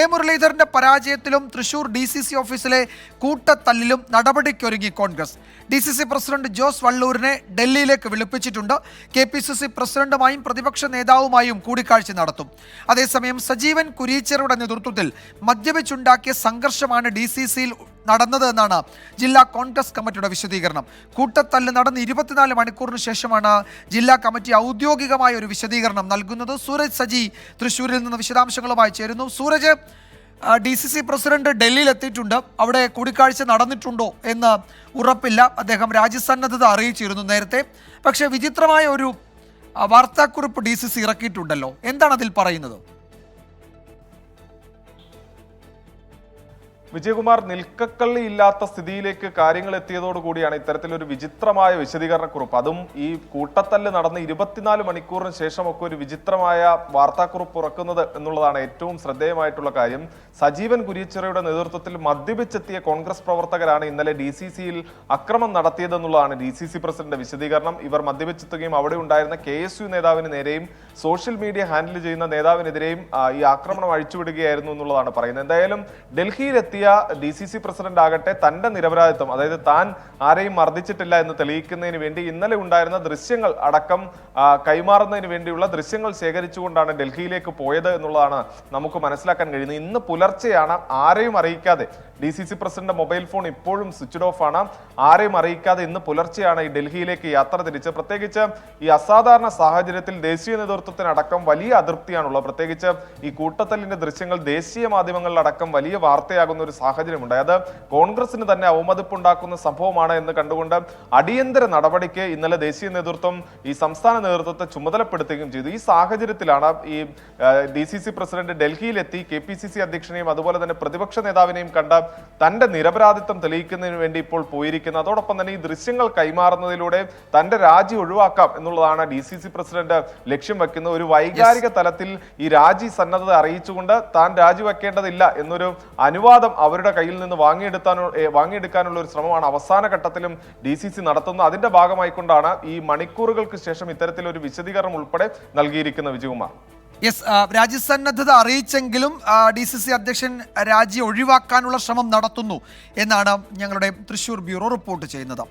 K മുരളീധരന്റെ പരാജയത്തിലും Thrissur DCC ഓഫീസിലെ കൂട്ടത്തല്ലിലും നടപടിക്കൊരുങ്ങി Congress. DCC president Jose വള്ളൂരിനെ ഡൽഹിയിലേക്ക് വിളിപ്പിച്ചിട്ടുണ്ട്. KPCC പ്രസിഡന്റുമായും പ്രതിപക്ഷ നേതാവുമായും കൂടിക്കാഴ്ച നടത്തും. അതേസമയം സജീവൻ കുരീച്ചിറയുടെ നേതൃത്വത്തിൽ മദ്യപിച്ചുണ്ടാക്കിയ സംഘർഷമാണ് DCCയിൽ നടന്നത് എന്നാണ് ജില്ലാ കോൺഗ്രസ് കമ്മിറ്റിയുടെ വിശദീകരണം. കൂട്ടത്തല്ല് നടന്ന് 24 മണിക്കൂറിന് ശേഷമാണ് ജില്ലാ കമ്മിറ്റി ഔദ്യോഗികമായ ഒരു വിശദീകരണം നൽകുന്നത്. സൂരജ് സജി തൃശ്ശൂരിൽ നിന്ന് വിശദാംശങ്ങളുമായി ചേരുന്നു. സൂരജ്, DCC പ്രസിഡന്റ് ഡൽഹിയിൽ എത്തിയിട്ടുണ്ട്. അവിടെ കൂടിക്കാഴ്ച നടന്നിട്ടുണ്ടോ എന്ന് ഉറപ്പില്ല. അദ്ദേഹം രാജ്യസന്നദ്ധത അറിയിച്ചിരുന്നു നേരത്തെ. പക്ഷേ വിചിത്രമായ ഒരു വാർത്താക്കുറിപ്പ് DCC ഇറക്കിയിട്ടുണ്ടല്ലോ, എന്താണ് അതിൽ പറയുന്നത്? വിജയകുമാർ, നിൽക്കക്കള്ളി ഇല്ലാത്ത സ്ഥിതിയിലേക്ക് കാര്യങ്ങൾ എത്തിയതോടുകൂടിയാണ് ഇത്തരത്തിലൊരു വിചിത്രമായ വിശദീകരണക്കുറിപ്പ്, അതും ഈ കൂട്ടത്തല്ല് നടന്ന് 24 മണിക്കൂറിന് ശേഷമൊക്കെ ഒരു വിചിത്രമായ വാർത്താക്കുറിപ്പ് ഇറക്കുന്നത് എന്നുള്ളതാണ് ഏറ്റവും ശ്രദ്ധേയമായിട്ടുള്ള കാര്യം. സജീവൻ കുരീച്ചിറയുടെ നേതൃത്വത്തിൽ മദ്യപിച്ചെത്തിയ കോൺഗ്രസ് പ്രവർത്തകരാണ് ഇന്നലെ DCCയിൽ അക്രമം നടത്തിയതെന്നുള്ളതാണ് DCC പ്രസിഡന്റ് വിശദീകരണം. ഇവർ മദ്യപിച്ചെത്തുകയും അവിടെ ഉണ്ടായിരുന്ന KSU നേതാവിന് നേരെയും സോഷ്യൽ മീഡിയ ഹാൻഡിൽ ചെയ്യുന്ന നേതാവിനെതിരെയും ഈ ആക്രമണം അഴിച്ചുവിടുകയായിരുന്നു എന്നുള്ളതാണ് പറയുന്നത്. എന്തായാലും ഡൽഹിയിലെത്തിയ DCC പ്രസിഡന്റ് ആകട്ടെ തന്റെ നിരപരാധിത്വം, അതായത് താൻ ആരെയും മർദ്ദിച്ചിട്ടില്ല എന്ന് തെളിയിക്കുന്നതിന് വേണ്ടി ഇന്നലെ ഉണ്ടായിരുന്ന ദൃശ്യങ്ങൾ അടക്കം കൈമാറുന്നതിന് വേണ്ടിയുള്ള ദൃശ്യങ്ങൾ ശേഖരിച്ചുകൊണ്ടാണ് ഡൽഹിയിലേക്ക് പോയത് എന്നുള്ളതാണ് നമുക്ക് മനസ്സിലാക്കാൻ കഴിയുന്നത്. ഇന്ന് പുലർച്ചെയാണ് ആരെയും അറിയിക്കാതെ, DCC പ്രസിഡന്റ് മൊബൈൽ ഫോൺ ഇപ്പോഴും സ്വിച്ച്ഡ് ഓഫ് ആണ്, ആരെയും അറിയിക്കാതെ ഇന്ന് പുലർച്ചെയാണ് ഈ ഡൽഹിയിലേക്ക് യാത്ര തിരിച്ച്. പ്രത്യേകിച്ച് ഈ അസാധാരണ സാഹചര്യത്തിൽ ദേശീയ നേതൃത്വത്തിനടക്കം വലിയ അതൃപ്തിയാണുള്ളത്. പ്രത്യേകിച്ച് ഈ കൂട്ടത്തല്ലിന്റെ ദൃശ്യങ്ങൾ ദേശീയ മാധ്യമങ്ങളിലടക്കം വലിയ വാർത്തയാകുന്ന ഒരു സാഹചര്യമുണ്ട്. അത് കോൺഗ്രസിന് തന്നെ അവമതിപ്പുണ്ടാക്കുന്ന സംഭവമാണ് എന്ന് കണ്ടുകൊണ്ട് അടിയന്തര നടപടിക്ക് ഇന്നലെ ദേശീയ നേതൃത്വം ഈ സംസ്ഥാന നേതൃത്വത്തെ ചുമതലപ്പെടുത്തുകയും ചെയ്തു. ഈ സാഹചര്യത്തിലാണ് ഈ DCC പ്രസിഡന്റ് ഡൽഹിയിലെത്തി KPCC അധ്യക്ഷനെയും അതുപോലെ തന്നെ പ്രതിപക്ഷ നേതാവിനെയും കണ്ട് തന്റെ നിരപരാധിത്വം തെളിയിക്കുന്നതിന് വേണ്ടി ഇപ്പോൾ പോയിരിക്കുന്നത്. അതോടൊപ്പം തന്നെ ഈ ദൃശ്യങ്ങൾ കൈമാറുന്നതിലൂടെ തന്റെ രാജി ഒഴിവാക്കാം എന്നുള്ളതാണ് DCC പ്രസിഡന്റ് ലക്ഷ്യം വെക്കുന്നത്. ഒരു വൈകാരിക തലത്തിൽ ഈ രാജി സന്നദ്ധത അറിയിച്ചുകൊണ്ട് താൻ രാജിവെക്കേണ്ടതില്ല എന്നൊരു അനുവാദം അവരുടെ കയ്യിൽ നിന്ന് വാങ്ങിയെടുക്കാനുള്ള ഒരു ശ്രമമാണ് അവസാന ഘട്ടത്തിലും DCC നടത്തുന്നത്. അതിന്റെ ഭാഗമായിക്കൊണ്ടാണ് ഈ മണിക്കൂറുകൾക്ക് ശേഷം ഇത്തരത്തിലൊരു വിശദീകരണം ഉൾപ്പെടെ നൽകിയിരിക്കുന്ന വിജയകുമാർ. രാജ്യസന്നദ്ധത അറിയിച്ചെങ്കിലും DCC അധ്യക്ഷൻ രാജി ഒഴിവാക്കാനുള്ള ശ്രമം നടത്തുന്നു എന്നാണ് ഞങ്ങളുടെ തൃശ്ശൂർ ബ്യൂറോ റിപ്പോർട്ട് ചെയ്യുന്നത്.